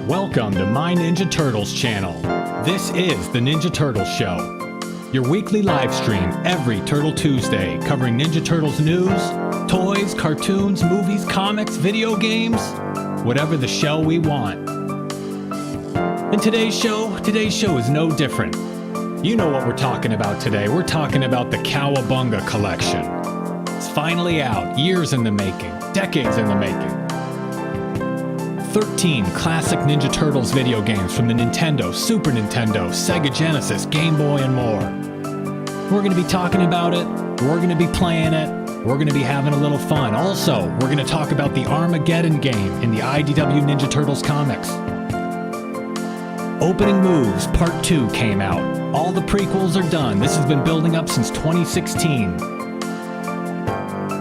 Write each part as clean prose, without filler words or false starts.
Welcome to My Ninja Turtles channel. This is the Ninja Turtles Show, your weekly live stream every Turtle Tuesday, covering Ninja Turtles news, toys, cartoons, movies, comics, video games, whatever the show we want. And today's show is no different. You know what we're talking about today. We're talking about the Cowabunga Collection. It's finally out, years in the making, decades in the making. 13 classic Ninja Turtles video games from the Nintendo, Super Nintendo, Sega Genesis, Game Boy, and more. We're going to be talking about it, we're going to be playing it, we're going to be having a little fun. Also, we're going to talk about the Armageddon game in the IDW Ninja Turtles comics. Opening Moves Part 2 came out. All the prequels are done. This has been building up since 2016.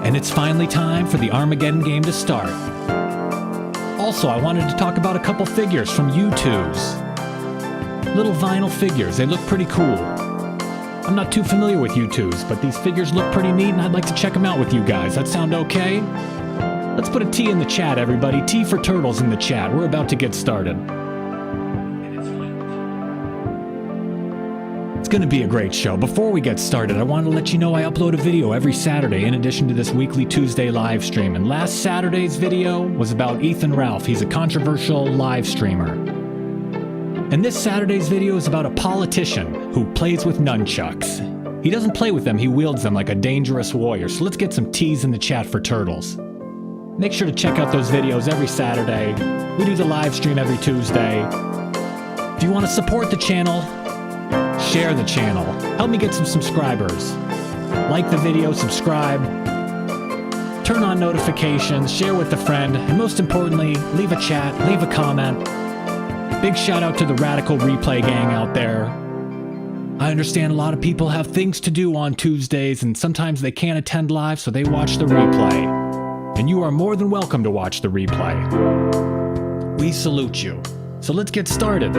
And it's finally time for the Armageddon game to start. Also, I wanted to talk about a couple figures from Youtooz. Little vinyl figures, they look pretty cool. I'm not too familiar with Youtooz, but these figures look pretty neat and I'd like to check them out with you guys. That sound okay? Let's put a T in the chat, everybody. T for Turtles in the chat. We're about to get started. It's going to be a great show. Before we get started, I want to let you know I upload a video every Saturday in addition to this weekly Tuesday live stream. And last Saturday's video was about Ethan Ralph. He's a controversial live streamer. And this Saturday's video is about a politician who plays with nunchucks. He doesn't play with them, he wields them like a dangerous warrior. So let's get some T's in the chat for Turtles. Make sure to check out those videos every Saturday. We do the live stream every Tuesday. If you want to support the channel, share the channel. Help me get some subscribers. Like the video, subscribe, turn on notifications, share with a friend, and most importantly, leave a chat, leave a comment. Big shout out to the Radical Replay gang out there. I understand a lot of people have things to do on Tuesdays and sometimes they can't attend live, so they watch the replay. And you are more than welcome to watch the replay. We salute you. So let's get started.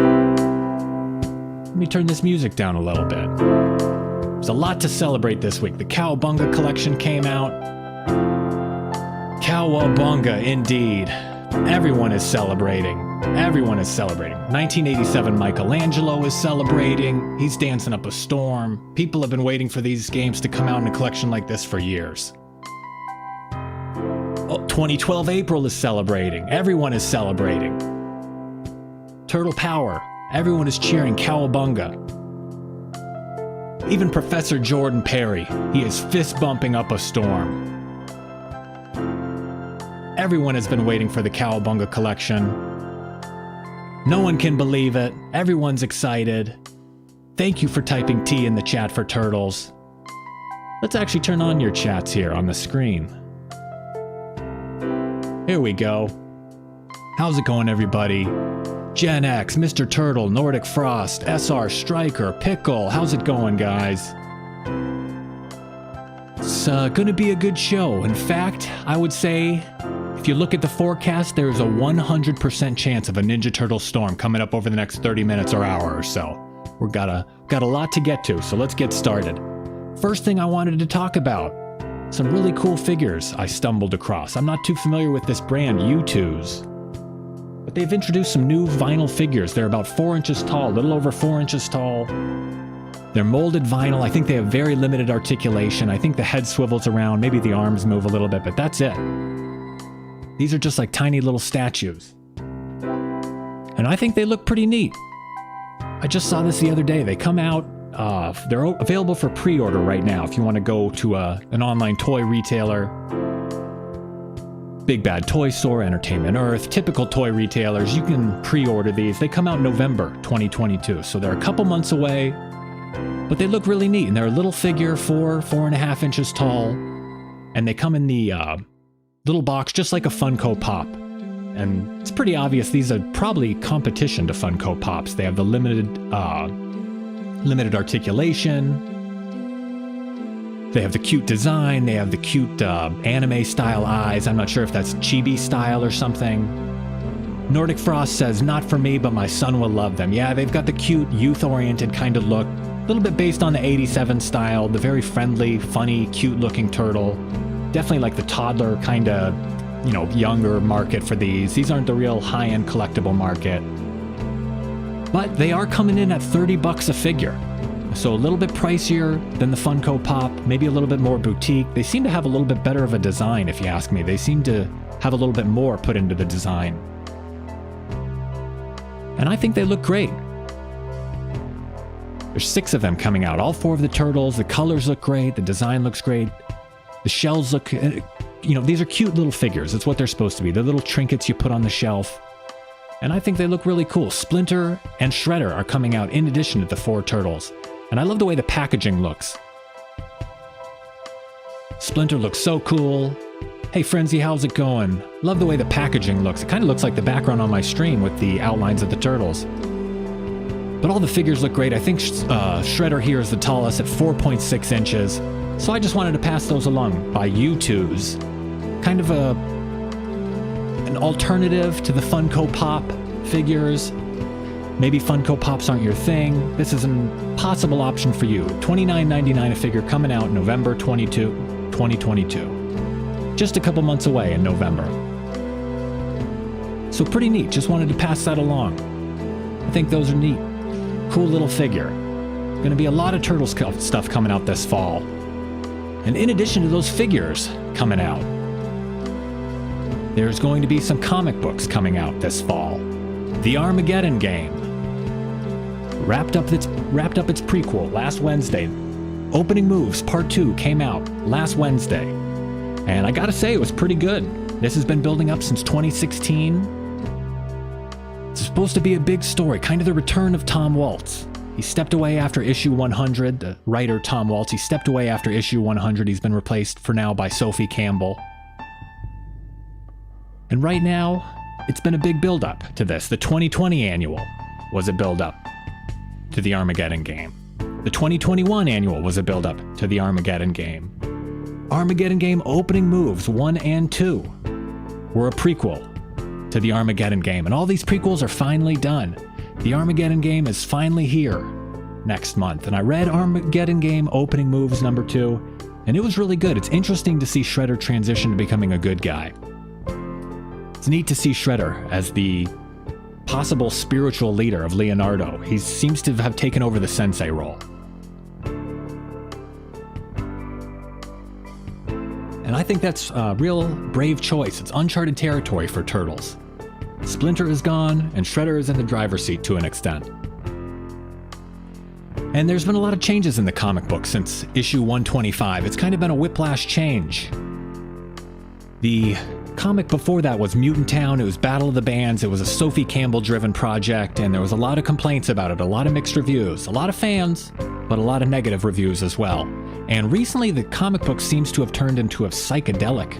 Let me turn this music down a little bit. There's a lot to celebrate this week. The Cowabunga Collection came out. Cowabunga, indeed. Everyone is celebrating. Everyone is celebrating. 1987 Michelangelo is celebrating. He's dancing up a storm. People have been waiting for these games to come out in a collection like this for years. 2012 April is celebrating. Everyone is celebrating. Turtle Power. Everyone is cheering Cowabunga. Even Professor Jordan Perry, he is fist bumping up a storm. Everyone has been waiting for the Cowabunga Collection. No one can believe it. Everyone's excited. Thank you for typing T in the chat for Turtles. Let's actually turn on your chats here on the screen. Here we go. How's it going, everybody? Gen X, Mr. Turtle, Nordic Frost, SR Striker, Pickle. How's it going, guys? It's gonna be a good show. In fact, I would say, if you look at the forecast, there's a 100% chance of a Ninja Turtle storm coming up over the next 30 minutes or hour or so. We've got a lot to get to, so let's get started. First thing I wanted to talk about, some really cool figures I stumbled across. I'm not too familiar with this brand, Youtooz. But they've introduced some new vinyl figures. They're about 4 inches tall, a little over 4 inches tall. They're molded vinyl. I think they have very limited articulation. I think the head swivels around, maybe the arms move a little bit, but that's it. These are just like tiny little statues. And I think they look pretty neat. I just saw this the other day. They come out, they're available for pre-order right now if you want to go to an online toy retailer. Big Bad Toy Store, Entertainment Earth, typical toy retailers, you can pre-order these. They come out in November 2022, so they're a couple months away, but they look really neat, and they're a little figure, 4.5 inches tall, and they come in the little box just like a Funko Pop. And it's pretty obvious these are probably competition to Funko Pops. They have the limited articulation. They have the cute design, they have the cute anime-style eyes. I'm not sure if that's chibi style or something. Nordic Frost says, not for me, but my son will love them. Yeah, they've got the cute, youth-oriented kind of look. A little bit based on the 87 style, the very friendly, funny, cute-looking turtle. Definitely like the toddler kind of, you know, younger market for these. These aren't the real high-end collectible market. But they are coming in at $30 a figure. So a little bit pricier than the Funko Pop, maybe a little bit more boutique. They seem to have a little bit better of a design, if you ask me. They seem to have a little bit more put into the design. And I think they look great. There's 6 of them coming out, all 4 of the turtles. The colors look great, the design looks great. The shells look, these are cute little figures. It's what they're supposed to be. They're little trinkets you put on the shelf. And I think they look really cool. Splinter and Shredder are coming out in addition to the 4 turtles. And I love the way the packaging looks. Splinter looks so cool. Hey Frenzy, how's it going? Love the way the packaging looks. It kind of looks like the background on my stream with the outlines of the turtles. But all the figures look great. I think Shredder here is the tallest at 4.6 inches. So I just wanted to pass those along by Youtooz. Kind of an alternative to the Funko Pop figures. Maybe Funko Pops aren't your thing. This is a possible option for you. $29.99 a figure, coming out November 22, 2022. Just a couple months away in November. So pretty neat. Just wanted to pass that along. I think those are neat. Cool little figure. Going to be a lot of Turtles stuff coming out this fall. And in addition to those figures coming out, there's going to be some comic books coming out this fall. The Armageddon Game wrapped up its prequel last Wednesday. Opening Moves Part 2 came out last Wednesday. And I gotta say, it was pretty good. This has been building up since 2016. It's supposed to be a big story, kind of the return of Tom Waltz. He stepped away after issue 100, the writer Tom Waltz. He stepped away after issue 100. He's been replaced for now by Sophie Campbell. And right now, it's been a big build-up to this. The 2020 annual was a build-up to the Armageddon Game. The 2021 annual was a build-up to the Armageddon Game. Armageddon Game Opening Moves 1 and 2 were a prequel to the Armageddon Game, and all these prequels are finally done. The Armageddon Game is finally here next month, and I read Armageddon Game Opening Moves number 2, and it was really good. It's interesting to see Shredder transition to becoming a good guy. It's neat to see Shredder as the possible spiritual leader of Leonardo. He seems to have taken over the sensei role. And I think that's a real brave choice. It's uncharted territory for Turtles. Splinter is gone, and Shredder is in the driver's seat to an extent. And there's been a lot of changes in the comic book since issue 125. It's kind of been a whiplash change. The comic before that was Mutant Town. It was Battle of the Bands. It was a Sophie Campbell-driven project, and there was a lot of complaints about it, a lot of mixed reviews, a lot of fans, but a lot of negative reviews as well. And recently, the comic book seems to have turned into a psychedelic,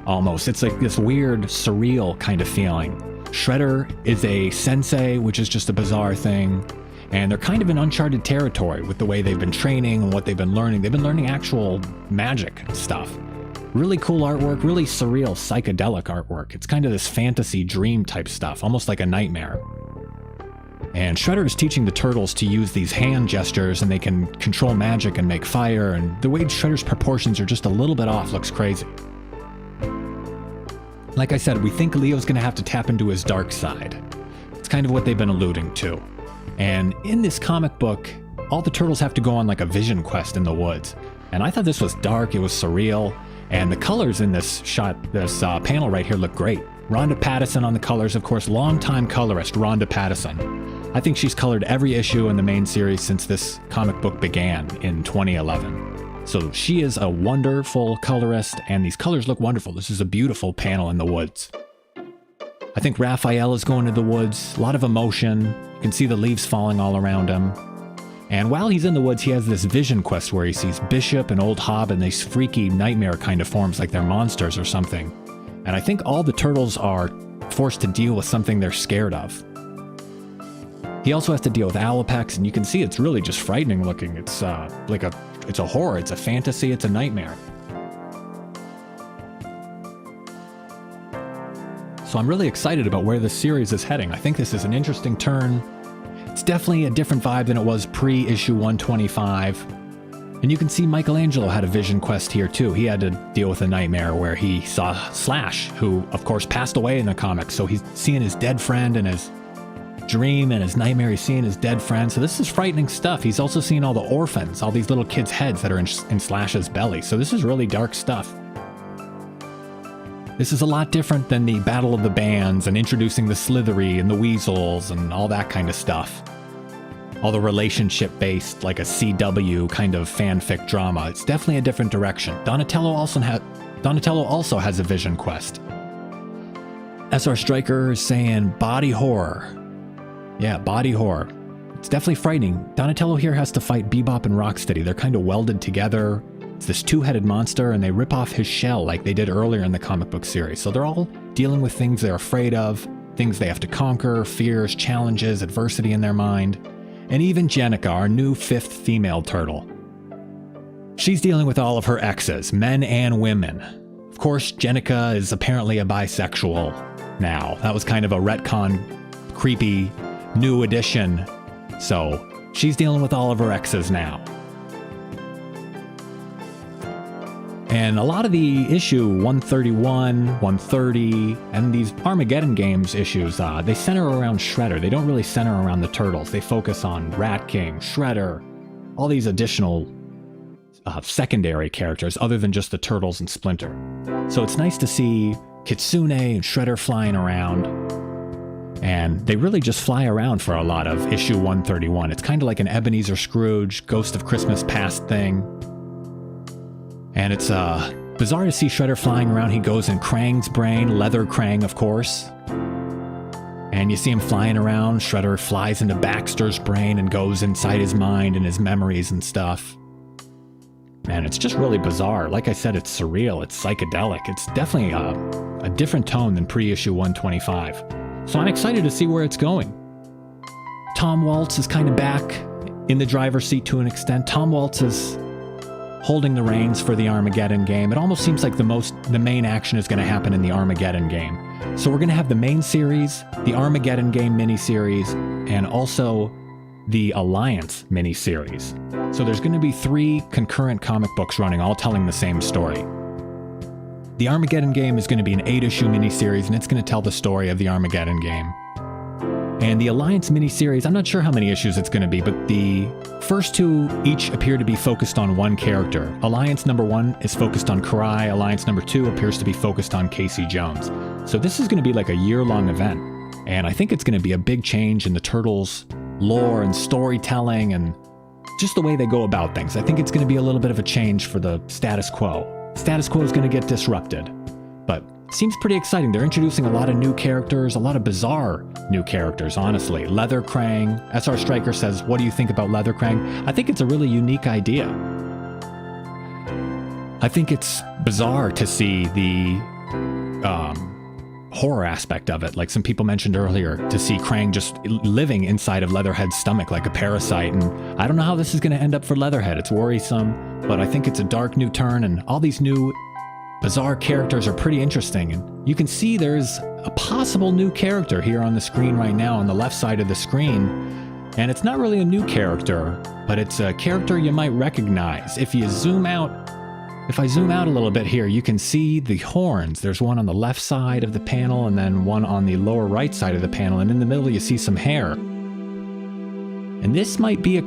almost. It's like this weird, surreal kind of feeling. Shredder is a sensei, which is just a bizarre thing, and they're kind of in uncharted territory with the way they've been training and what they've been learning. They've been learning actual magic stuff. Really cool artwork, really surreal, psychedelic artwork. It's kind of this fantasy dream type stuff, almost like a nightmare. And Shredder is teaching the Turtles to use these hand gestures, and they can control magic and make fire, and the way Shredder's proportions are just a little bit off looks crazy. Like I said, we think Leo's going to have to tap into his dark side. It's kind of what they've been alluding to. And in this comic book, all the Turtles have to go on like a vision quest in the woods. And I thought this was dark, it was surreal, and the colors in this panel right here look great. Rhonda Pattison on the colors, of course, longtime colorist Rhonda Pattison. I think she's colored every issue in the main series since this comic book began in 2011. So she is a wonderful colorist, and these colors look wonderful. This is a beautiful panel in the woods. I think Raphael is going to the woods, a lot of emotion. You can see the leaves falling all around him. And while he's in the woods, he has this vision quest where he sees Bishop and Old Hob in these freaky nightmare kind of forms, like they're monsters or something. And I think all the Turtles are forced to deal with something they're scared of. He also has to deal with Alopex, and you can see it's really just frightening looking. It's it's a horror, it's a fantasy, it's a nightmare. So I'm really excited about where this series is heading. I think this is an interesting turn. It's definitely a different vibe than it was pre-issue 125. And you can see Michelangelo had a vision quest here too. He had to deal with a nightmare where he saw Slash, who of course passed away in the comics. So he's seeing his dead friend and his dream and his nightmare he's seeing his dead friend. So this is frightening stuff. He's also seeing all the orphans, all these little kids' heads that are in Slash's belly. So this is really dark stuff. This is a lot different than the Battle of the Bands and introducing the Slithery and the Weasels and all that kind of stuff. All the relationship-based, like a CW kind of fanfic drama. It's definitely a different direction. Donatello also has a vision quest. SR Striker is saying body horror. Yeah, body horror. It's definitely frightening. Donatello here has to fight Bebop and Rocksteady. They're kind of welded together. It's this two-headed monster, and they rip off his shell like they did earlier in the comic book series. So they're all dealing with things they're afraid of, things they have to conquer, fears, challenges, adversity in their mind. And even Jennika, our new 5th female turtle. She's dealing with all of her exes, men and women. Of course, Jennika is apparently a bisexual now. That was kind of a retcon, creepy, new addition. So she's dealing with all of her exes now. And a lot of the issue 131, 130, and these Armageddon Games issues, they center around Shredder. They don't really center around the Turtles. They focus on Rat King, Shredder, all these additional secondary characters other than just the Turtles and Splinter. So it's nice to see Kitsune and Shredder flying around. And they really just fly around for a lot of issue 131. It's kind of like an Ebenezer Scrooge, Ghost of Christmas Past thing. And it's bizarre to see Shredder flying around. He goes in Krang's brain, Leather Krang, of course. And you see him flying around. Shredder flies into Baxter's brain and goes inside his mind and his memories and stuff. Man, it's just really bizarre. Like I said, it's surreal. It's psychedelic. It's definitely a different tone than pre-issue 125. So I'm excited to see where it's going. Tom Waltz is kind of back in the driver's seat to an extent. Tom Waltz is holding the reins for the Armageddon game. It almost seems like the main action is going to happen in the Armageddon game. So we're going to have the main series, the Armageddon game miniseries, and also the Alliance miniseries. So there's going to be 3 concurrent comic books running, all telling the same story. The Armageddon game is going to be an 8-issue miniseries, and it's going to tell the story of the Armageddon game. And the Alliance miniseries, I'm not sure how many issues it's going to be, but the first 2 each appear to be focused on one character. Alliance number 1 is focused on Karai. Alliance number 2 appears to be focused on Casey Jones. So this is going to be like a year-long event. And I think it's going to be a big change in the Turtles' lore and storytelling and just the way they go about things. I think it's going to be a little bit of a change for the status quo. Status quo is going to get disrupted, but it seems pretty exciting. They're introducing a lot of new characters, a lot of bizarre new characters, honestly. Leather Krang. SR Striker says, what do you think about Leather Krang? I think it's a really unique idea. I think it's bizarre to see the horror aspect of it. Like some people mentioned earlier, to see Krang just living inside of Leatherhead's stomach like a parasite. And I don't know how this is going to end up for Leatherhead. It's worrisome, but I think it's a dark new turn, and all these new bizarre characters are pretty interesting. And you can see there's a possible new character here on the screen right now on the left side of the screen. And it's not really a new character, but it's a character you might recognize. If you zoom out, if I zoom out a little bit here, you can see the horns. There's one on the left side of the panel and then one on the lower right side of the panel. And in the middle, you see some hair. And this might be a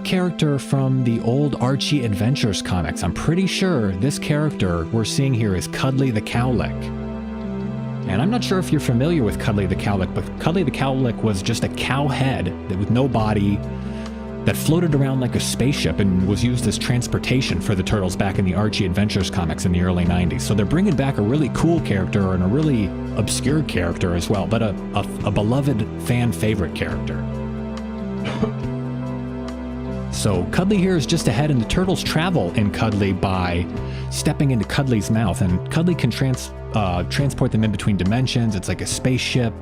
character from the old Archie Adventures comics. I'm pretty sure this character we're seeing here is Cuddly the Cowlick. And I'm not sure if you're familiar with Cuddly the Cowlick, but Cuddly the Cowlick was just a cow head with no body that floated around like a spaceship and was used as transportation for the Turtles back in the Archie Adventures comics in the early 90s. So they're bringing back a really cool character and a really obscure character as well, but a beloved fan favorite character. So Cuddly here is just ahead, and the Turtles travel in Cuddly by stepping into Cuddly's mouth, and Cuddly can transport them in between dimensions. It's like a spaceship.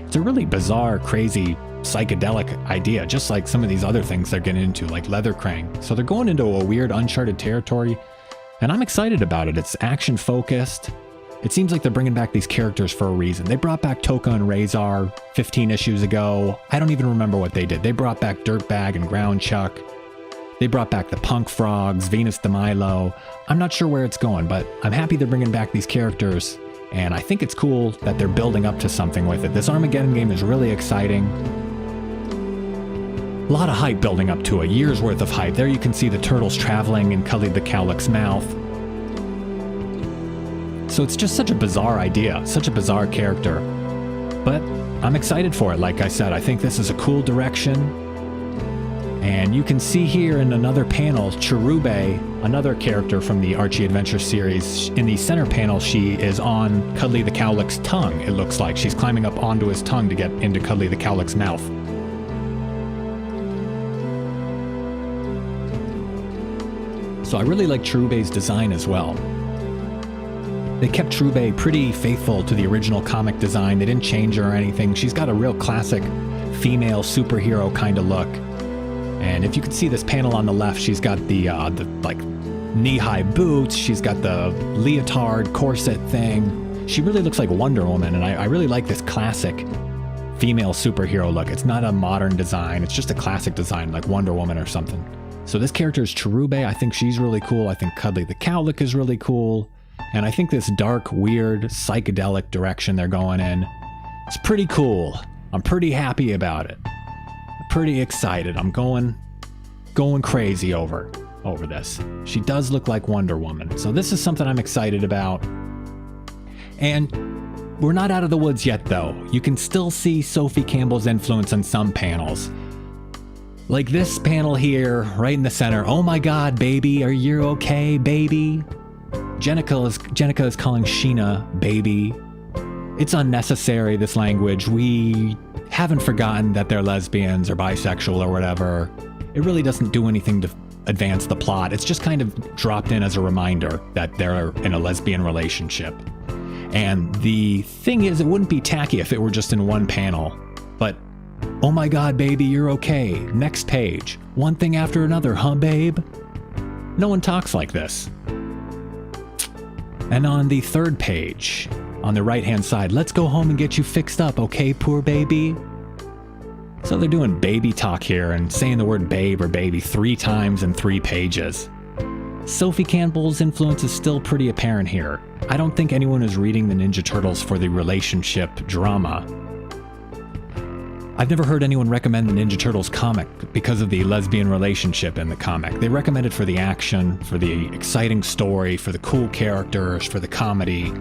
It's a really bizarre, crazy, psychedelic idea, just like some of these other things they're getting into, like Leather Krang. So they're going into a weird, uncharted territory, and I'm excited about it. It's action-focused. It seems like they're bringing back these characters for a reason. They brought back Toka and Razor 15 issues ago. I don't even remember what they did. They brought back Dirtbag and Ground Chuck. They brought back the Punk Frogs, Venus de Milo. I'm not sure where it's going, but I'm happy they're bringing back these characters, and I think it's cool that they're building up to something with it. This Armageddon game is really exciting. A lot of hype building up to a year's worth of hype. There you can see the turtles traveling in Cuddly the Cowlick's mouth. So it's just such a bizarre idea, such a bizarre character. But I'm excited for it, like I said. I think this is a cool direction. And you can see here in another panel, Cherube, another character from the Archie Adventure series. In the center panel, she is on Cuddly the Cowlick's tongue, it looks like. She's climbing up onto his tongue to get into Cuddly the Cowlick's mouth. So I really like Cherube's design as well. They kept Cherube pretty faithful to the original comic design. They didn't change her or anything. She's got a real classic female superhero kind of look. And if you can see this panel on the left, she's got the like knee-high boots. She's got the leotard corset thing. She really looks like Wonder Woman, and I really like this classic female superhero look. It's not a modern design. It's just a classic design like Wonder Woman or something. So this character is Cherube. I think she's really cool. I think Cuddly the Cowlick is really cool. And I think this dark, weird, psychedelic direction they're going in, it's pretty cool. I'm pretty happy about it. I'm pretty excited. I'm going crazy over this. She does look like Wonder Woman. So this is something I'm excited about. And we're not out of the woods yet, though. You can still see Sophie Campbell's influence on some panels. Like this panel here, right in the center. Oh my God, baby, are you okay, baby? Jenica is calling Sheena baby. It's unnecessary, this language. We haven't forgotten that they're lesbians or bisexual or whatever. It really doesn't do anything to advance the plot. It's just kind of dropped in as a reminder that they're in a lesbian relationship. And the thing is, it wouldn't be tacky if it were just in one panel. But, oh my God, baby, you're okay. Next page. One thing after another, huh, babe? No one talks like this. And on the third page, on the right-hand side, let's go home and get you fixed up, okay, poor baby? So they're doing baby talk here and saying the word babe or baby 3 times in 3 pages. Sophie Campbell's influence is still pretty apparent here. I don't think anyone is reading the Ninja Turtles for the relationship drama. I've never heard anyone recommend the Ninja Turtles comic because of the lesbian relationship in the comic. They recommend it for the action, for the exciting story, for the cool characters, for the comedy.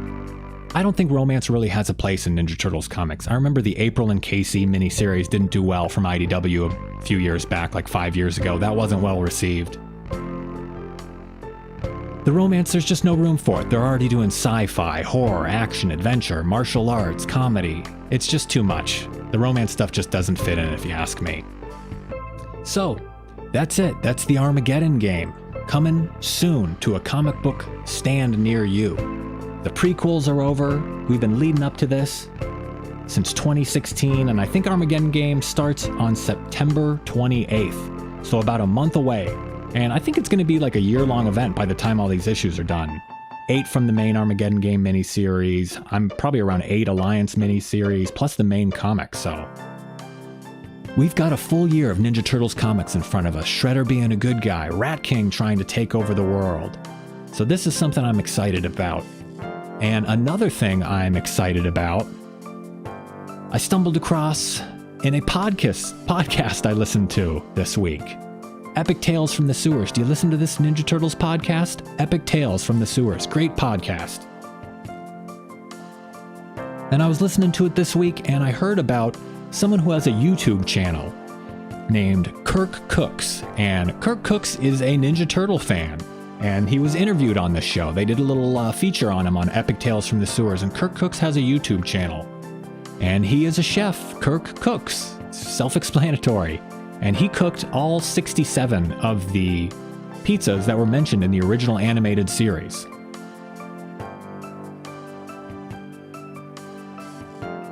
I don't think romance really has a place in Ninja Turtles comics. I remember the April and Casey miniseries didn't do well from IDW a few years back, like 5 years ago. That wasn't well received. The romance, there's just no room for it. They're already doing sci-fi, horror, action, adventure, martial arts, comedy. It's just too much. The romance stuff just doesn't fit in, if you ask me. So, that's it. That's the Armageddon game. Coming soon to a comic book stand near you. The prequels are over. We've been leading up to this since 2016, and I think Armageddon game starts on September 28th. So about a month away. And I think it's going to be like a year-long event by the time all these issues are done. 8 from the main Armageddon game miniseries. I'm probably around 8 Alliance miniseries, plus the main comic, so. We've got a full year of Ninja Turtles comics in front of us. Shredder being a good guy, Rat King trying to take over the world. So this is something I'm excited about. And another thing I'm excited about, I stumbled across in a podcast I listened to this week. Epic Tales from the Sewers. Do you listen to this Ninja Turtles podcast? Epic Tales from the Sewers. Great podcast. And I was listening to it this week, and I heard about someone who has a YouTube channel named Kirk Cooks. And Kirk Cooks is a Ninja Turtle fan. And he was interviewed on this show. They did a little feature on him on Epic Tales from the Sewers. And Kirk Cooks has a YouTube channel. And he is a chef. Kirk Cooks. Self-explanatory. And he cooked all 67 of the pizzas that were mentioned in the original animated series.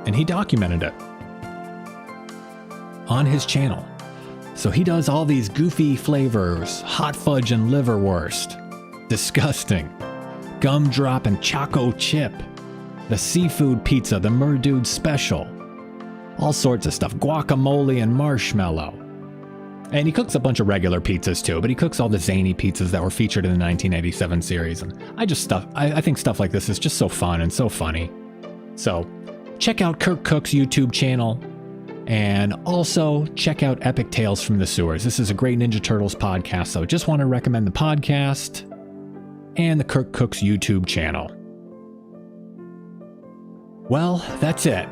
And he documented it on his channel. So he does all these goofy flavors, hot fudge and liverwurst, disgusting, gumdrop and choco chip, the seafood pizza, the Merdude special, all sorts of stuff, guacamole and marshmallow. And he cooks a bunch of regular pizzas too, but he cooks all the zany pizzas that were featured in the 1987 series. And I think stuff like this is just so fun and so funny. So check out Kirk Cook's YouTube channel And also check out Epic Tales from the Sewers. This is a great Ninja Turtles podcast, so just want to recommend the podcast and the Kirk Cooks YouTube channel. Well, that's it.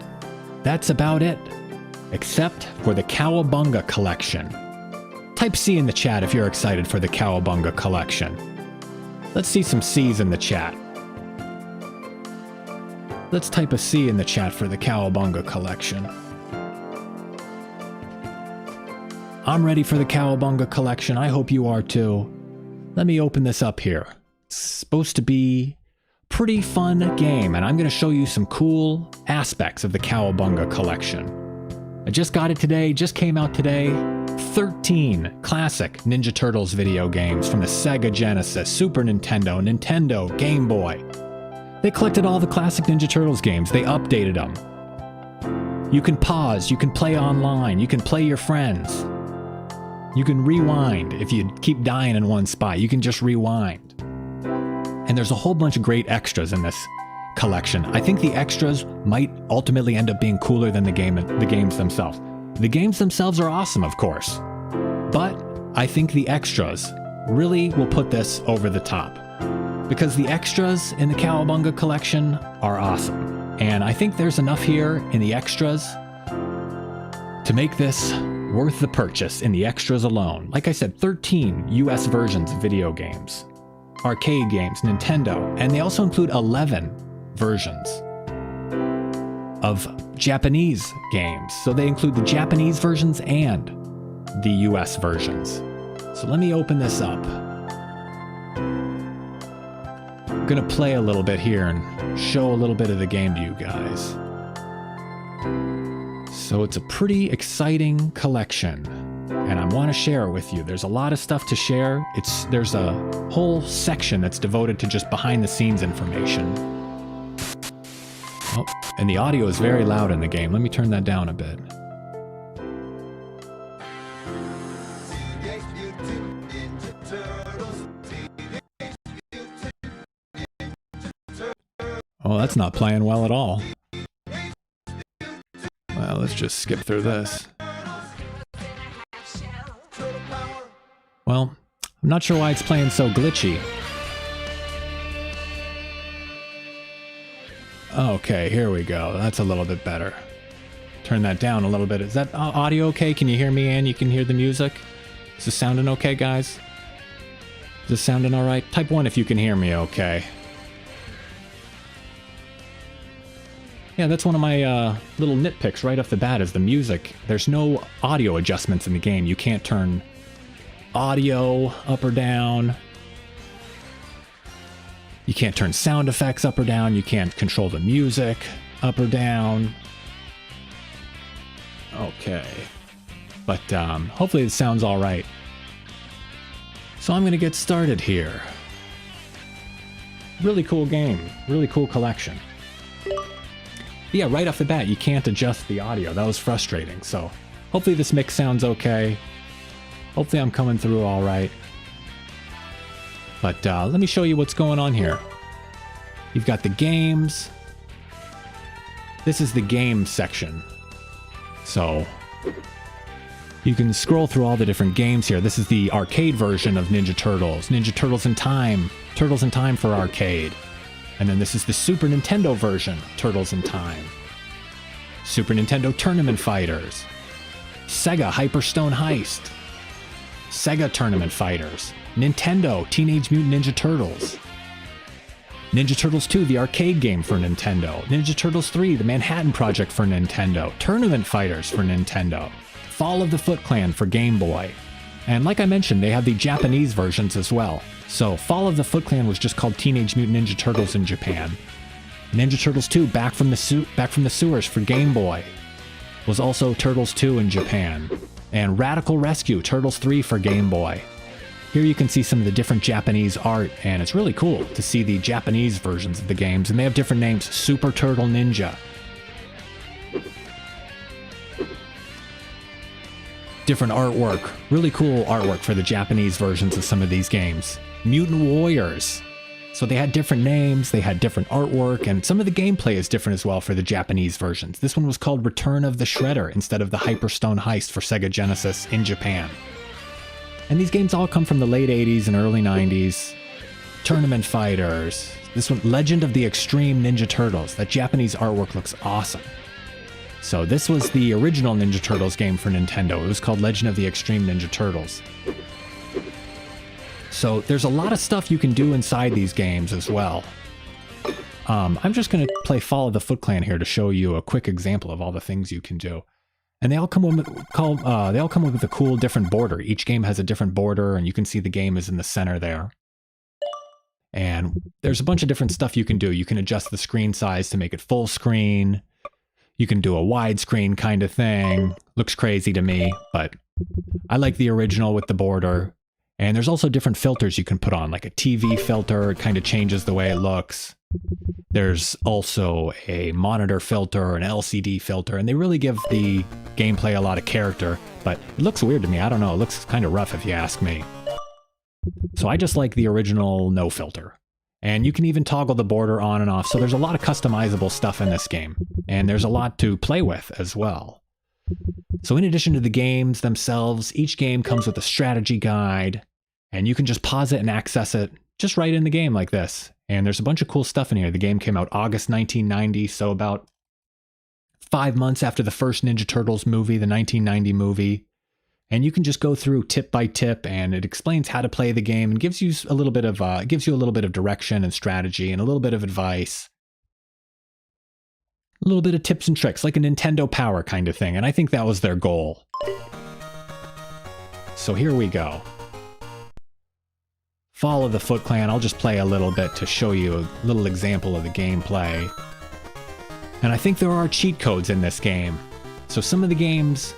That's about it, except for the Cowabunga Collection. Type C in the chat if you're excited for the Cowabunga Collection. Let's see some C's in the chat. Let's type a C in the chat for the Cowabunga Collection. I'm ready for the Cowabunga Collection. I hope you are too. Let me open this up here. It's supposed to be a pretty fun game, and I'm going to show you some cool aspects of the Cowabunga Collection. I just got it today, just came out today. 13 classic Ninja Turtles video games from the Sega Genesis, Super Nintendo, Nintendo, Game Boy. They collected all the classic Ninja Turtles games. They updated them. You can pause, you can play online, you can play your friends. You can rewind if you keep dying in one spot. You can just rewind. And there's a whole bunch of great extras in this collection. I think the extras might ultimately end up being cooler than the games themselves. The games themselves are awesome, of course. But I think the extras really will put this over the top. Because the extras in the Cowabunga Collection are awesome. And I think there's enough here in the extras to make this worth the purchase in the extras alone. Like I said, 13 US versions of video games, arcade games, Nintendo, and they also include 11 versions of Japanese games. So they include the Japanese versions and the US versions. So let me open this up. I'm gonna play a little bit here and show a little bit of the game to you guys. So it's a pretty exciting collection, and I want to share it with you. There's a lot of stuff to share. There's a whole section that's devoted to just behind the scenes information. Oh, and the audio is very loud in the game. Let me turn that down a bit. Oh, that's not playing well at all. Well, let's just skip through this. Well, I'm not sure why it's playing so glitchy. Okay, here we go. That's a little bit better. Turn that down a little bit. Is that audio okay? Can you hear me and you can hear the music? Is this sounding okay, guys? Is this sounding alright? Type 1 if you can hear me okay. Yeah, that's one of my little nitpicks right off the bat is the music. There's no audio adjustments in the game. You can't turn audio up or down. You can't turn sound effects up or down. You can't control the music up or down. Okay. But hopefully it sounds all right. So I'm going to get started here. Really cool game. Really cool collection. Yeah, right off the bat, you can't adjust the audio. That was frustrating. So hopefully this mix sounds okay. Hopefully I'm coming through all right. But let me show you what's going on here. You've got the games. This is the game section. So you can scroll through all the different games here. This is the arcade version of Ninja Turtles. Ninja Turtles in Time. Turtles in Time for arcade. And then this is the Super Nintendo version, Turtles in Time. Super Nintendo Tournament Fighters. Sega Hyperstone Heist. Sega Tournament Fighters. Nintendo Teenage Mutant Ninja Turtles. Ninja Turtles 2, the arcade game for Nintendo. Ninja Turtles 3, the Manhattan Project for Nintendo. Tournament Fighters for Nintendo. Fall of the Foot Clan for Game Boy. And like I mentioned, they have the Japanese versions as well. So Fall of the Foot Clan was just called Teenage Mutant Ninja Turtles in Japan. Ninja Turtles 2, Back from the Sewers for Game Boy was also Turtles 2 in Japan. And Radical Rescue, Turtles 3 for Game Boy. Here you can see some of the different Japanese art, and it's really cool to see the Japanese versions of the games, and they have different names. Super Turtle Ninja. Different artwork. Really cool artwork for the Japanese versions of some of these games. Mutant Warriors. So they had different names, they had different artwork, and some of the gameplay is different as well for the Japanese versions. This one was called Return of the Shredder instead of the Hyperstone Heist for Sega Genesis in Japan. And these games all come from the late 80s and early 90s. Tournament Fighters. This one, Legend of the Extreme Ninja Turtles. That Japanese artwork looks awesome. So this was the original Ninja Turtles game for Nintendo. It was called Legend of the Extreme Ninja Turtles. So there's a lot of stuff you can do inside these games as well. I'm just going to play Follow the Foot Clan here to show you a quick example of all the things you can do. And they all come up with a cool different border. Each game has a different border, and you can see the game is in the center there. And there's a bunch of different stuff you can do. You can adjust the screen size to make it full screen. You can do a widescreen kind of thing. Looks crazy to me, but I like the original with the border. And there's also different filters you can put on, like a TV filter. It kind of changes the way it looks. There's also a monitor filter, an LCD filter, and they really give the gameplay a lot of character, but it looks weird to me. I don't know. It looks kind of rough if you ask me. So I just like the original no filter. And you can even toggle the border on and off. So there's a lot of customizable stuff in this game. And there's a lot to play with as well. So in addition to the games themselves, each game comes with a strategy guide. And you can just pause it and access it just right in the game like this. And there's a bunch of cool stuff in here. The game came out August 1990, so about 5 months after the first Ninja Turtles movie, the 1990 movie. And you can just go through tip by tip, and it explains how to play the game and gives you a little bit of direction and strategy and a little bit of advice. A little bit of tips and tricks, like a Nintendo Power kind of thing. And I think that was their goal. So here we go. Follow the Foot Clan. I'll just play a little bit to show you a little example of the gameplay. And I think there are cheat codes in this game. So some of the games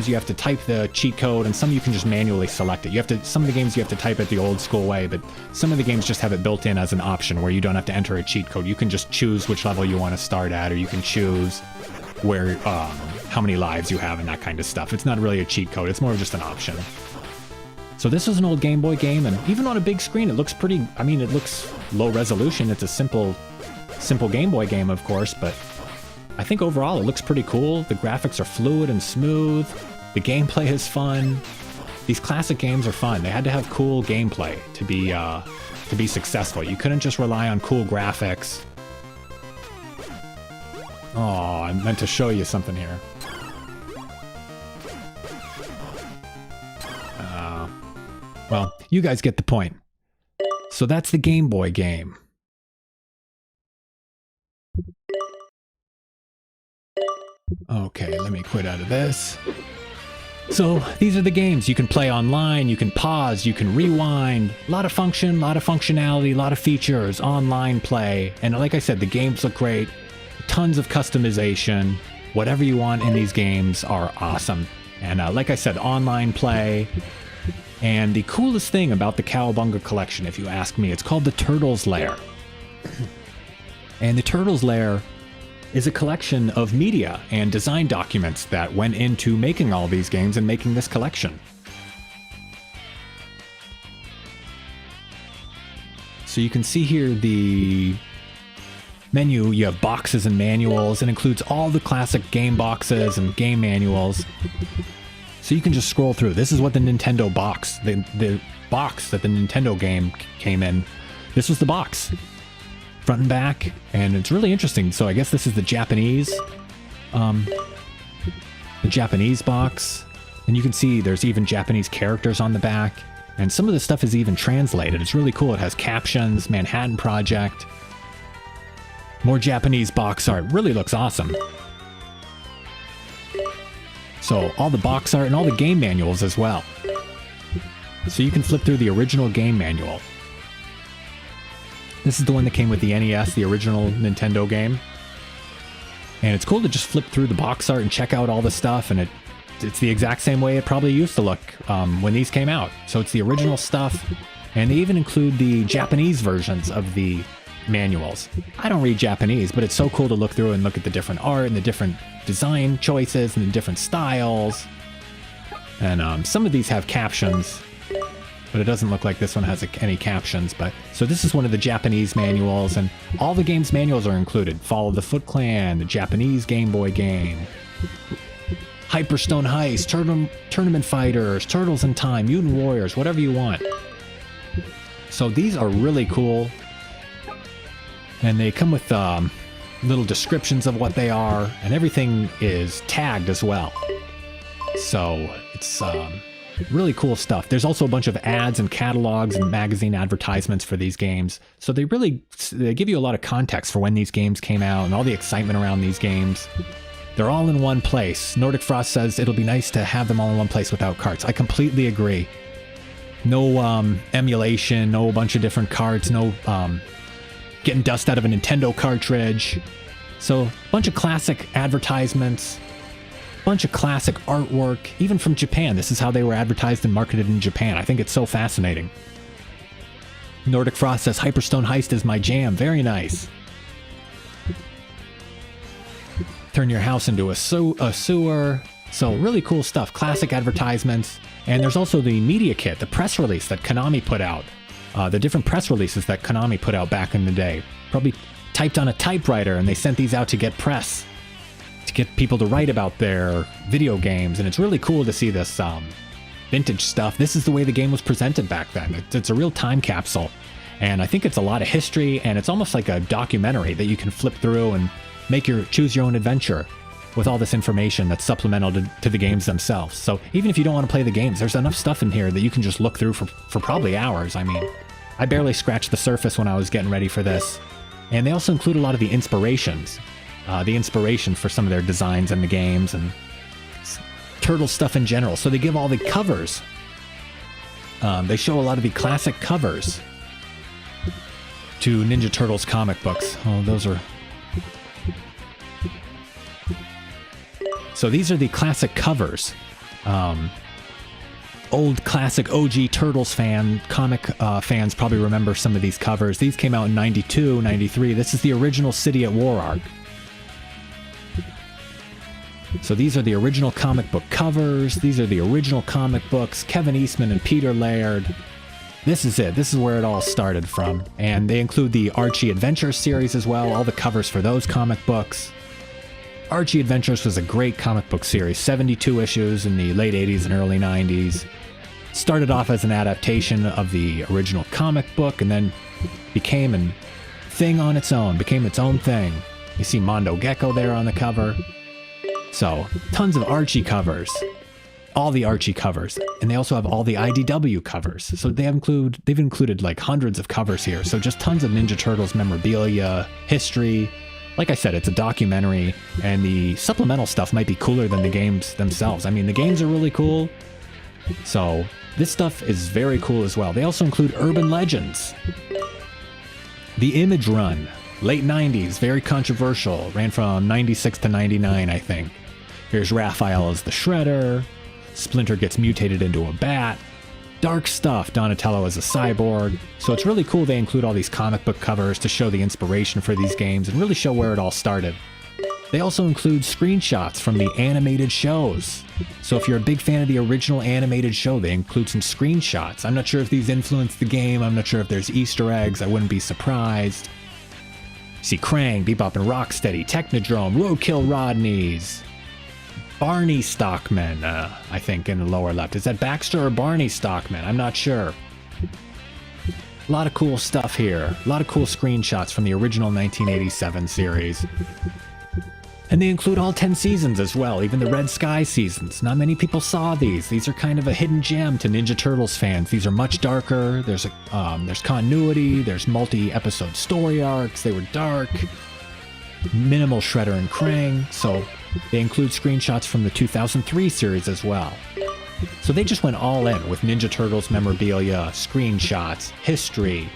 you have to type the cheat code, and some you can just manually select it. Some of the games you have to type it the old school way, but some of the games just have it built in as an option where you don't have to enter a cheat code. You can just choose which level you want to start at, or you can choose where how many lives you have and that kind of stuff. It's not really a cheat code, it's more of just an option. So this is an old Game Boy game, and even on a big screen it looks pretty, I mean, it looks low resolution. It's a simple Game Boy game, of course, but I think overall it looks pretty cool. The graphics are fluid and smooth. The gameplay is fun. These classic games are fun. They had to have cool gameplay to be successful. You couldn't just rely on cool graphics. Oh, I meant to show you something here. Well, you guys get the point. So that's the Game Boy game. Okay, let me quit out of this. So these are the games. You can play online, you can pause, you can rewind. A lot of function, a lot of functionality, a lot of features, online play. And like I said, the games look great. Tons of customization. Whatever you want in these games are awesome. And like I said, online play. And the coolest thing about the Cowabunga Collection, if you ask me, it's called the Turtles Lair. And the Turtles Lair is a collection of media and design documents that went into making all these games and making this collection. So you can see here the menu. You have boxes and manuals. It includes all the classic game boxes and game manuals. So you can just scroll through. This is what the Nintendo box, the box that the Nintendo game came in. This was the box, front and back, and it's really interesting. So I guess this is the Japanese box, and you can see there's even Japanese characters on the back, and some of the stuff is even translated. It's really cool. It has captions, Manhattan Project, more Japanese box art. Really looks awesome. So all the box art and all the game manuals as well. So you can flip through the original game manual. This is the one that came with the NES, the original Nintendo game. And it's cool to just flip through the box art and check out all the stuff, and it's the exact same way it probably used to look when these came out. So it's the original stuff, and they even include the Japanese versions of the manuals. I don't read Japanese, but it's so cool to look through and look at the different art and the different design choices and the different styles. And some of these have captions. but it doesn't look like this one has any captions. But so this is one of the Japanese manuals, and all the game's manuals are included. Fall of the Foot Clan, the Japanese Game Boy game, Hyperstone Heist, Tournament Fighters, Turtles in Time, Mutant Warriors, whatever you want. So these are really cool, and they come with little descriptions of what they are, and everything is tagged as well. So it's really cool stuff. There's also a bunch of ads and catalogs and magazine advertisements for these games. So they give you a lot of context for when these games came out and all the excitement around these games. They're all in one place. Nordic Frost says it'll be nice to have them all in one place without carts. I completely agree. No emulation, no bunch of different carts, no getting dust out of a Nintendo cartridge. So a bunch of classic advertisements, bunch of classic artwork, even from Japan. This is how they were advertised and marketed in Japan. I think it's so fascinating. Nordic Frost says Hyperstone Heist is my jam. Very nice. Turn your house into a sewer. So really cool stuff. Classic advertisements. And there's also the media kit, the press release that Konami put out. The different press releases that Konami put out back in the day. Probably typed on a typewriter, and they sent these out to get press, to get people to write about their video games. And it's really cool to see this vintage stuff. This is the way the game was presented back then. It's a real time capsule. And I think it's a lot of history, and it's almost like a documentary that you can flip through and choose your own adventure with all this information that's supplemental to the games themselves. So even if you don't want to play the games, there's enough stuff in here that you can just look through for probably hours. I mean, I barely scratched the surface when I was getting ready for this. And they also include a lot of the inspirations. The inspiration for some of their designs in the games and Turtle stuff in general. So they give all the covers. They show a lot of the classic covers to Ninja Turtles comic books. Oh, those are... So these are the classic covers. Old classic OG Turtles comic fans probably remember some of these covers. These came out in 92, 93. This is the original City at War arc. So these are the original comic book covers. These are the original comic books. Kevin Eastman and Peter Laird. This is it. This is where it all started from. And they include the Archie Adventures series as well. All the covers for those comic books. Archie Adventures was a great comic book series, 72 issues in the late 80s and early 90s. Started off as an adaptation of the original comic book and then became a thing on its own, became its own thing. You see Mondo Gecko there on the cover. So, tons of Archie covers. All the Archie covers. And they also have all the IDW covers. So they've included like hundreds of covers here. So just tons of Ninja Turtles memorabilia, history. Like I said, it's a documentary, and the supplemental stuff might be cooler than the games themselves. I mean, the games are really cool, so this stuff is very cool as well. They also include Urban Legends. The Image Run, late 90s, very controversial, ran from 96 to 99, I think. Here's Raphael as the Shredder, Splinter gets mutated into a bat, dark stuff, Donatello as a cyborg. So it's really cool they include all these comic book covers to show the inspiration for these games and really show where it all started. They also include screenshots from the animated shows. So if you're a big fan of the original animated show, they include some screenshots. I'm not sure if these influenced the game. I'm not sure if there's Easter eggs. I wouldn't be surprised. See Krang, Bebop and Rocksteady, Technodrome, Roadkill Rodneys, Barney Stockman, I think in the lower left. Is that Baxter or Barney Stockman? I'm not sure. A lot of cool stuff here. A lot of cool screenshots from the original 1987 series. And they include all 10 seasons as well, even the Red Sky seasons. Not many people saw these. These are kind of a hidden gem to Ninja Turtles fans. These are much darker. There's continuity. There's multi-episode story arcs. They were dark. Minimal Shredder and Krang. So they include screenshots from the 2003 series as well. So they just went all in with Ninja Turtles memorabilia, screenshots, history,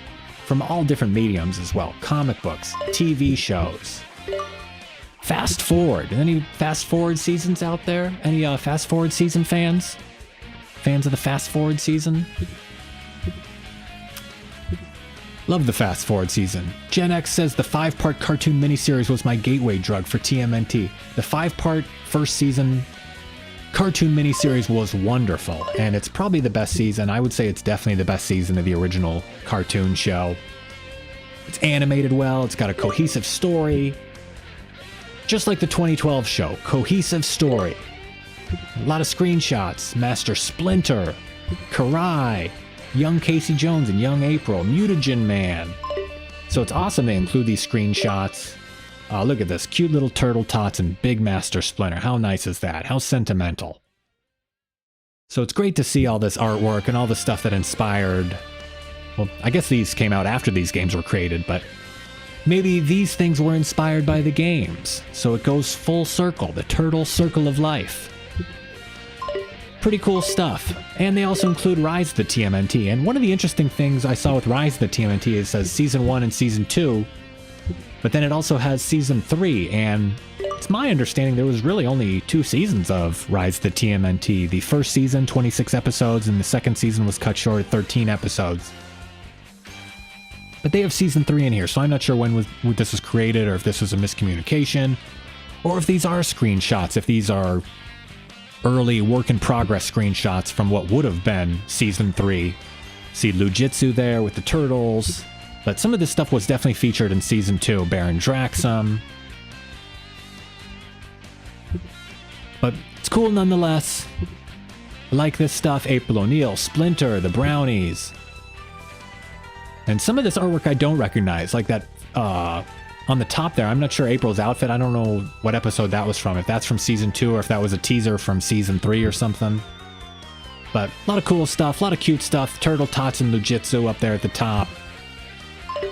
from all different mediums as well. Comic books, TV shows. Fast Forward. Any Fast Forward seasons out there? Any Fast Forward season fans? Fans of the Fast Forward season? Love the Fast Forward season. Gen X says the 5-part cartoon miniseries was my gateway drug for TMNT. The 5-part first season cartoon miniseries was wonderful, and it's probably the best season. I would say it's definitely the best season of the original cartoon show. It's animated well, it's got a cohesive story. Just like the 2012 show, cohesive story. A lot of screenshots, Master Splinter, Karai, young Casey Jones and young April, Mutagen Man. So it's awesome they include these screenshots. Look at this, cute little Turtle Tots and big Master Splinter. How nice is that? How sentimental. So it's great to see all this artwork and all the stuff that inspired... Well, I guess these came out after these games were created, but maybe these things were inspired by the games. So it goes full circle, the Turtle Circle of Life. Pretty cool stuff. And they also include Rise of the TMNT. And one of the interesting things I saw with Rise of the TMNT is it says Season 1 and Season 2, but then it also has Season 3, and it's my understanding there was really only 2 seasons of Rise of the TMNT. The first season, 26 episodes, and the second season was cut short at 13 episodes. But they have Season 3 in here, so I'm not sure when this was created, or if this was a miscommunication, or if these are screenshots, if these are early work-in-progress screenshots from what would have been Season 3. See Lujitsu there with the turtles, but some of this stuff was definitely featured in Season 2. Baron Draxum. But it's cool nonetheless. I like this stuff. April O'Neil, Splinter, the Brownies. And some of this artwork I don't recognize, like that on the top there. I'm not sure April's outfit. I don't know what episode that was from, if that's from Season 2 or if that was a teaser from Season 3 or something. But a lot of cool stuff, a lot of cute stuff. Turtle Tots and Lujitsu up there at the top.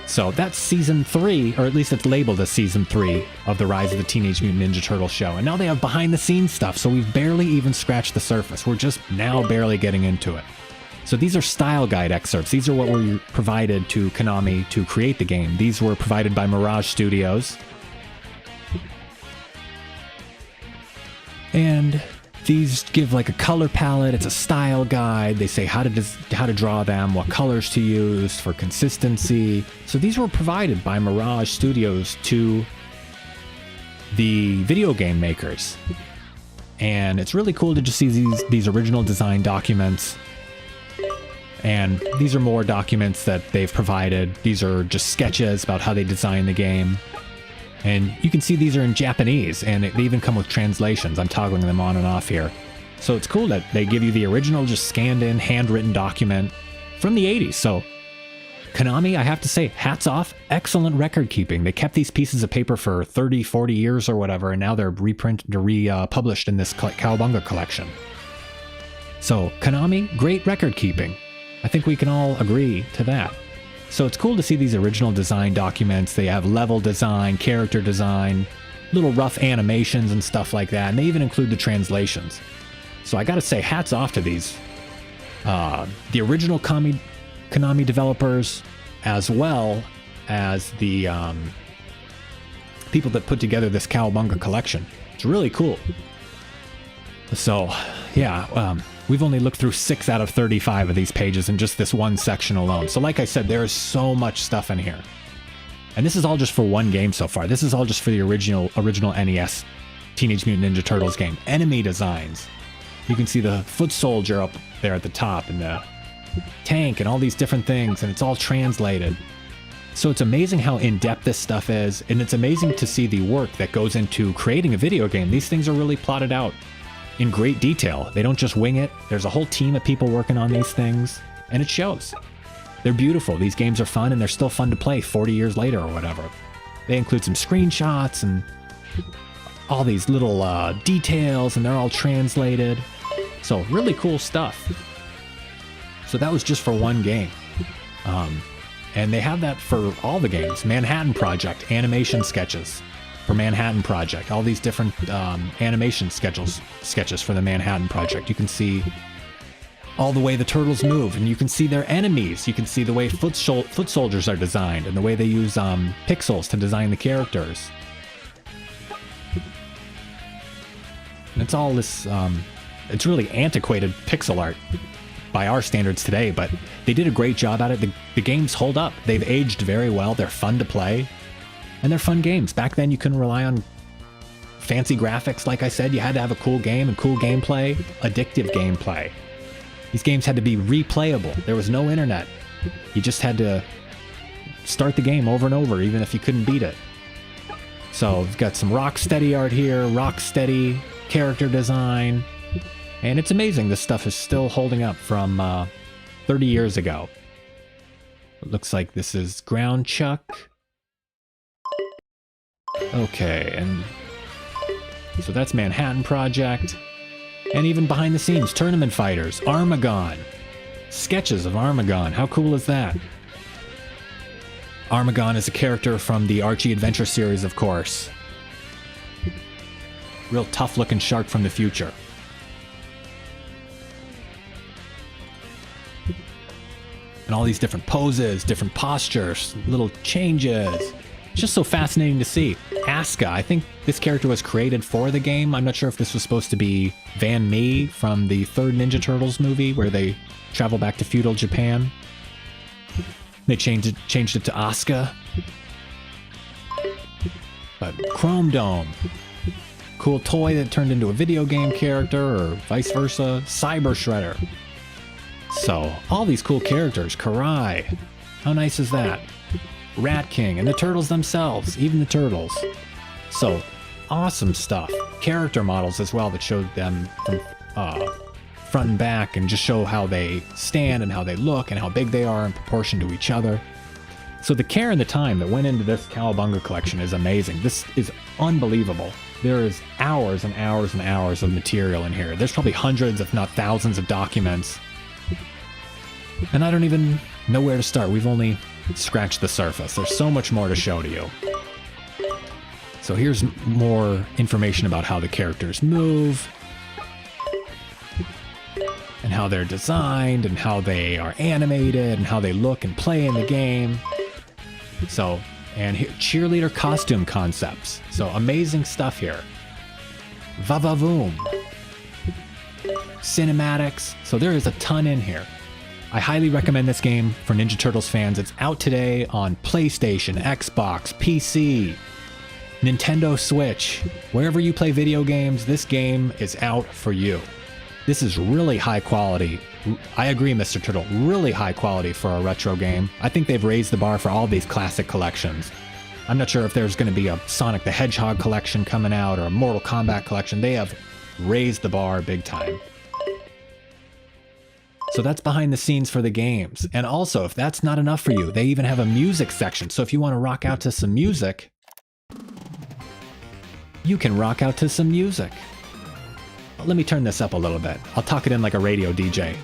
So that's Season 3, or at least it's labeled as Season 3 of the Rise of the Teenage Mutant Ninja Turtle show. And now they have behind-the-scenes stuff, so we've barely even scratched the surface. We're just now barely getting into it. So these are style guide excerpts. These are what were provided to Konami to create the game. These were provided by Mirage Studios. And these give like a color palette. It's a style guide. They say how to draw them, what colors to use for consistency. So these were provided by Mirage Studios to the video game makers. And it's really cool to just see these original design documents. And these are more documents that they've provided. These are just sketches about how they design the game. And you can see these are in Japanese, and they even come with translations. I'm toggling them on and off here. So it's cool that they give you the original, just scanned in, handwritten document from the 80s. So Konami, I have to say, hats off, excellent record keeping. They kept these pieces of paper for 30, 40 years or whatever, and now they're republished in this Cowabunga Collection. So Konami, great record keeping. I think we can all agree to that. So it's cool to see these original design documents. They have level design, character design, little rough animations and stuff like that. And they even include the translations. So I gotta say, hats off to these. The original Konami developers, as well as the people that put together this Cowabunga Collection. It's really cool. So, yeah, we've only looked through 6 out of 35 of these pages in just this one section alone. So like I said, there is so much stuff in here. And this is all just for one game so far. This is all just for the original NES Teenage Mutant Ninja Turtles game. Enemy designs. You can see the foot soldier up there at the top, and the tank, and all these different things, and it's all translated. So it's amazing how in-depth this stuff is, and it's amazing to see the work that goes into creating a video game. These things are really plotted out in great detail. They don't just wing it. There's a whole team of people working on these things, and it shows. They're beautiful. These games are fun, and they're still fun to play 40 years later or whatever. They include some screenshots and all these little details, and they're all translated. So really cool stuff. So that was just for one game. And they have that for all the games. Manhattan Project, animation sketches for Manhattan Project. All these different animation sketches for the Manhattan Project. You can see all the way the turtles move, and you can see their enemies. You can see the way foot soldiers are designed, and the way they use pixels to design the characters. And it's all this, it's really antiquated pixel art by our standards today, but they did a great job at it. The games hold up. They've aged very well. They're fun to play, and they're fun games. Back then, you couldn't rely on fancy graphics, like I said. You had to have a cool game and cool gameplay, addictive gameplay. These games had to be replayable. There was no internet. You just had to start the game over and over, even if you couldn't beat it. So we've got some rock-steady art here, rock-steady character design, and it's amazing this stuff is still holding up from 30 years ago. It looks like this is Ground Chuck. Okay, and so that's Manhattan Project. And even behind the scenes, Tournament Fighters, Armageddon. Sketches of Armageddon, how cool is that? Armageddon is a character from the Archie Adventure series, of course. Real tough-looking shark from the future. And all these different poses, different postures, little changes. It's just so fascinating to see. Asuka, I think this character was created for the game. I'm not sure if this was supposed to be Van Mee from the third Ninja Turtles movie where they travel back to feudal Japan. They changed it to Asuka. But Chrome Dome. Cool toy that turned into a video game character or vice versa. Cyber Shredder. So, all these cool characters. Karai. How nice is that? Rat King and the Turtles themselves. Even the Turtles. So, awesome stuff. Character models as well that showed them from front and back and just show how they stand and how they look and how big they are in proportion to each other. So the care and the time that went into this Cowabunga collection is amazing. This is unbelievable. There is hours and hours and hours of material in here. There's probably hundreds, if not thousands, of documents. And I don't even know where to start. We've only scratched the surface. There's so much more to show to you. So here's more information about how the characters move, and how they're designed, and how they are animated, and how they look and play in the game. So, and here, cheerleader costume concepts. So amazing stuff here. Va-va-voom. Cinematics. So there is a ton in here. I highly recommend this game for Ninja Turtles fans. It's out today on PlayStation, Xbox, PC, Nintendo Switch. Wherever you play video games, this game is out for you. This is really high quality. I agree, Mr. Turtle, really high quality for a retro game. I think they've raised the bar for all these classic collections. I'm not sure if there's going to be a Sonic the Hedgehog collection coming out or a Mortal Kombat collection. They have raised the bar big time. So that's behind the scenes for the games. And also, if that's not enough for you, they even have a music section. So if you want to rock out to some music, you can rock out to some music. Let me turn this up a little bit. I'll talk it in like a radio DJ.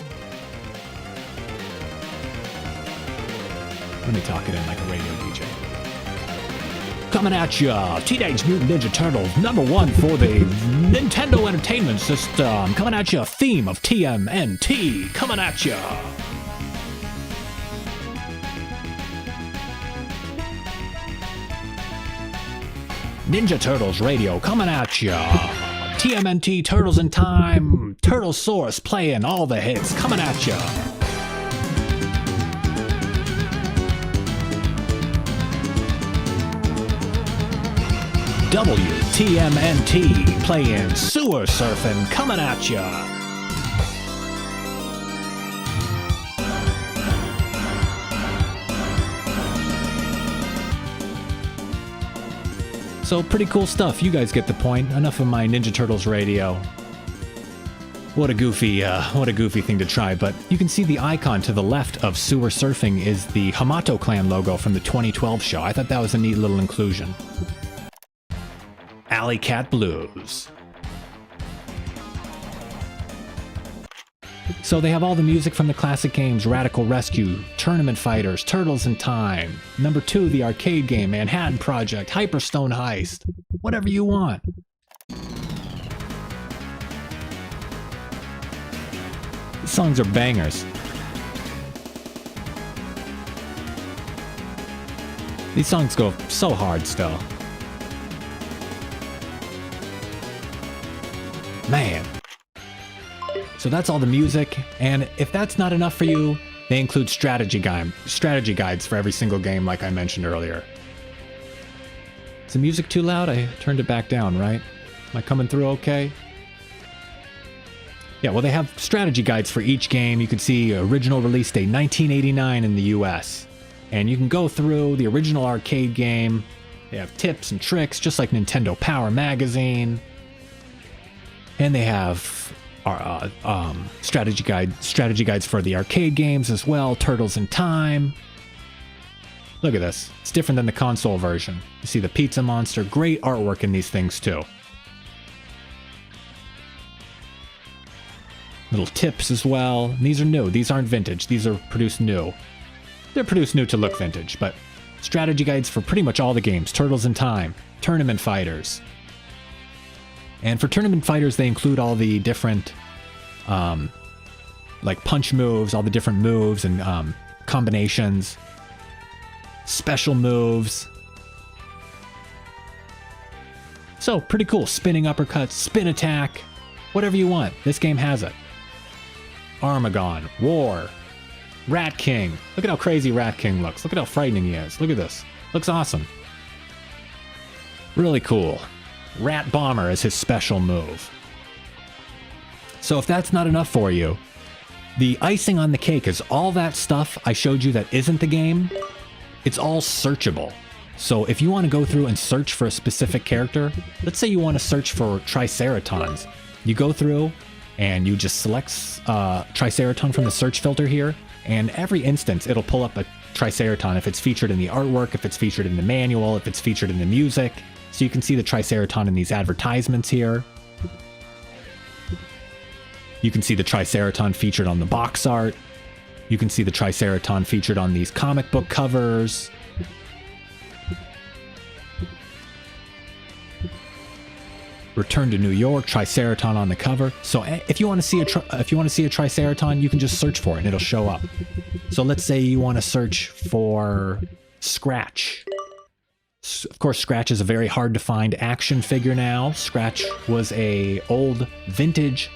Let me talk it in like a radio DJ. Coming at ya, Teenage Mutant Ninja Turtles, #1 for the Nintendo Entertainment System. Coming at ya, theme of TMNT. Coming at ya. Ninja Turtles Radio coming at ya. TMNT, Turtles in Time, Turtle Source playing all the hits, coming at ya. WTMNT playing Sewer Surfing, coming at ya. So pretty cool stuff. You guys get the point. Enough of my Ninja Turtles radio. What a goofy thing to try. But you can see the icon to the left of Sewer Surfing is the Hamato Clan logo from the 2012 show. I thought that was a neat little inclusion. Alley Cat Blues. So they have all the music from the classic games, Radical Rescue, Tournament Fighters, Turtles in Time, #2, the arcade game, Manhattan Project, Hyperstone Heist, whatever you want. These songs are bangers. These songs go so hard still. Man. So that's all the music, and if that's not enough for you, they include strategy guides for every single game like I mentioned earlier. Is the music too loud? I turned it back down, right? Am I coming through okay? Yeah, well, they have strategy guides for each game. You can see original release date 1989 in the US. And you can go through the original arcade game. They have tips and tricks, just like Nintendo Power Magazine. And they have strategy guides for the arcade games as well. Turtles in Time. Look at this. It's different than the console version. You see the pizza monster. Great artwork in these things too. Little tips as well. And these are new. These aren't vintage. These are produced new. They're produced new to look vintage, but strategy guides for pretty much all the games. Turtles in Time, Tournament Fighters. And for Tournament Fighters, they include all the different, like punch moves, all the different moves and combinations, special moves. So, pretty cool. Spinning uppercuts, spin attack, whatever you want. This game has it. Armageddon, War, Rat King. Look at how crazy Rat King looks. Look at how frightening he is. Look at this. Looks awesome. Really cool. Rat Bomber is his special move. So if that's not enough for you, the icing on the cake is all that stuff I showed you that isn't the game. It's all searchable. So if you want to go through and search for a specific character, let's say you want to search for Triceratons. You go through and you just select Triceraton from the search filter here, and every instance it'll pull up a Triceraton if it's featured in the artwork, if it's featured in the manual, if it's featured in the music. So you can see the Triceraton in these advertisements here. You can see the Triceraton featured on the box art. You can see the Triceraton featured on these comic book covers. Return to New York, Triceraton on the cover. So if you want to see a Triceraton, you can just search for it and it'll show up. So let's say you want to search for Scratch. Of course, Scratch is a very hard to find action figure now. Scratch was a old vintage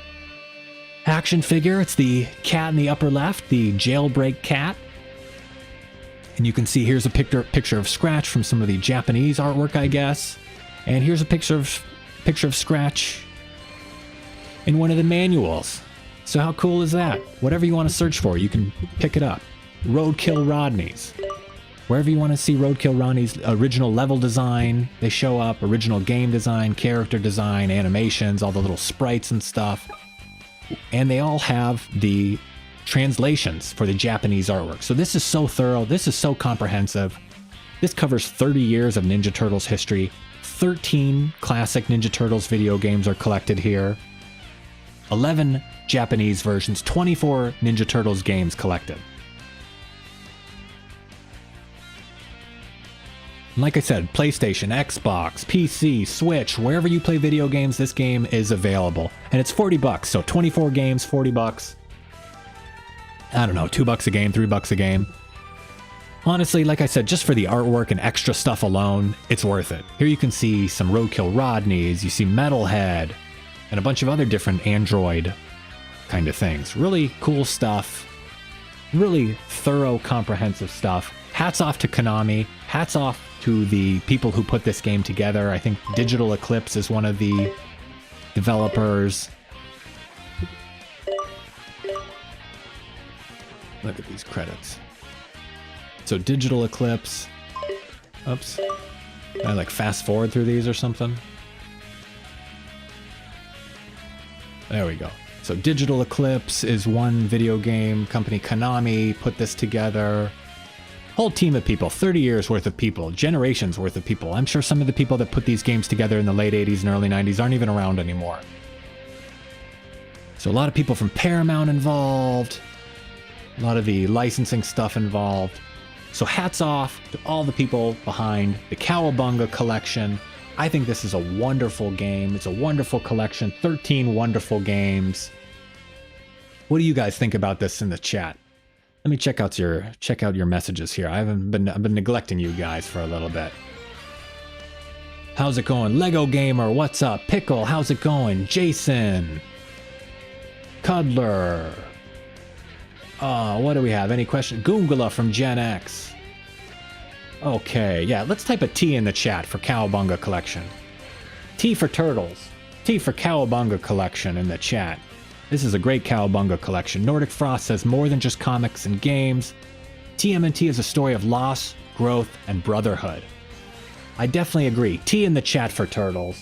action figure. It's the cat in the upper left, the jailbreak cat. And you can see here's a picture of Scratch from some of the Japanese artwork, I guess. And here's a picture of Scratch in one of the manuals. So how cool is that? Whatever you want to search for, you can pick it up. Roadkill Rodney's. Wherever you want to see Roadkill Rodney's original level design, they show up. Original game design, character design, animations, all the little sprites and stuff. And they all have the translations for the Japanese artwork. So this is so thorough. This is so comprehensive. This covers 30 years of Ninja Turtles history. 13 classic Ninja Turtles video games are collected here. 11 Japanese versions, 24 Ninja Turtles games collected. And like I said, PlayStation, Xbox, PC, Switch, wherever you play video games, this game is available. And it's $40, so 24 games, $40. I don't know, $2 a game, $3 a game. Honestly, like I said, just for the artwork and extra stuff alone, it's worth it. Here you can see some Roadkill Rodneys, you see Metalhead, and a bunch of other different Android kind of things. Really cool stuff. Really thorough, comprehensive stuff. Hats off to Konami. Hats off to the people who put this game together. I think Digital Eclipse is one of the developers. Look at these credits. So Digital Eclipse. Oops. Can I like fast forward through these or something? There we go. So Digital Eclipse is one video game company. Konami put this together. Whole team of people, 30 years worth of people, generations worth of people. I'm sure some of the people that put these games together in the late 80s and early 90s aren't even around anymore. So a lot of people from Paramount involved. A lot of the licensing stuff involved. So hats off to all the people behind the Cowabunga Collection. I think this is a wonderful game. It's a wonderful collection. 13 wonderful games. What do you guys think about this in the chat? Let me check out your messages here. I've been neglecting you guys for a little bit. How's it going? Lego Gamer, what's up? Pickle, how's it going? Jason. Cuddler. What do we have? Any questions? Goongala from Gen X. Okay, yeah, let's type a T in the chat for Cowabunga Collection. T for Turtles. T for Cowabunga Collection in the chat. This is a great Cowabunga Collection. Nordic Frost says more than just comics and games. TMNT is a story of loss, growth, and brotherhood. I definitely agree. T in the chat for Turtles.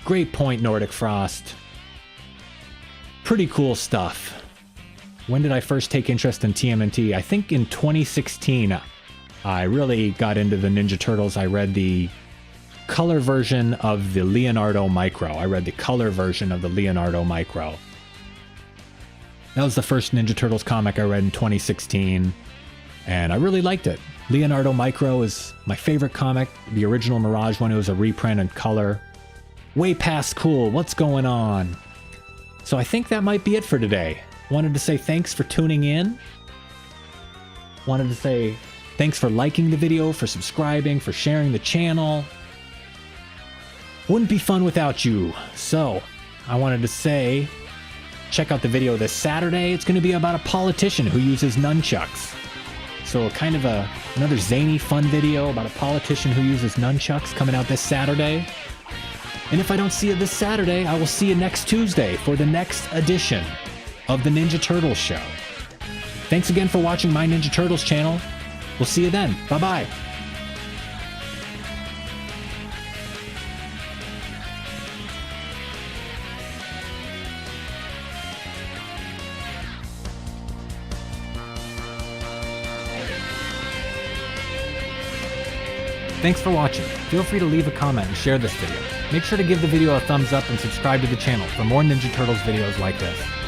Great point, Nordic Frost. Pretty cool stuff. When did I first take interest in TMNT? I think in 2016. I really got into the Ninja Turtles. I read the color version of the Leonardo Micro. That was the first Ninja Turtles comic I read in 2016, and I really liked it. Leonardo Micro is my favorite comic. The original Mirage one, it was a reprint in color. Way past cool. What's going on? So I think that might be it for today. Wanted to say thanks for tuning in. Wanted to say thanks for liking the video, for subscribing, for sharing the channel. Wouldn't be fun without you. So I wanted to say, check out the video this Saturday. It's going to be about a politician who uses nunchucks. So kind of another zany, fun video about a politician who uses nunchucks coming out this Saturday. And if I don't see you this Saturday, I will see you next Tuesday for the next edition of the Ninja Turtles show. Thanks again for watching my Ninja Turtles channel. We'll see you then. Bye-bye. Thanks for watching. Feel free to leave a comment and share this video. Make sure to give the video a thumbs up and subscribe to the channel for more Ninja Turtles videos like this.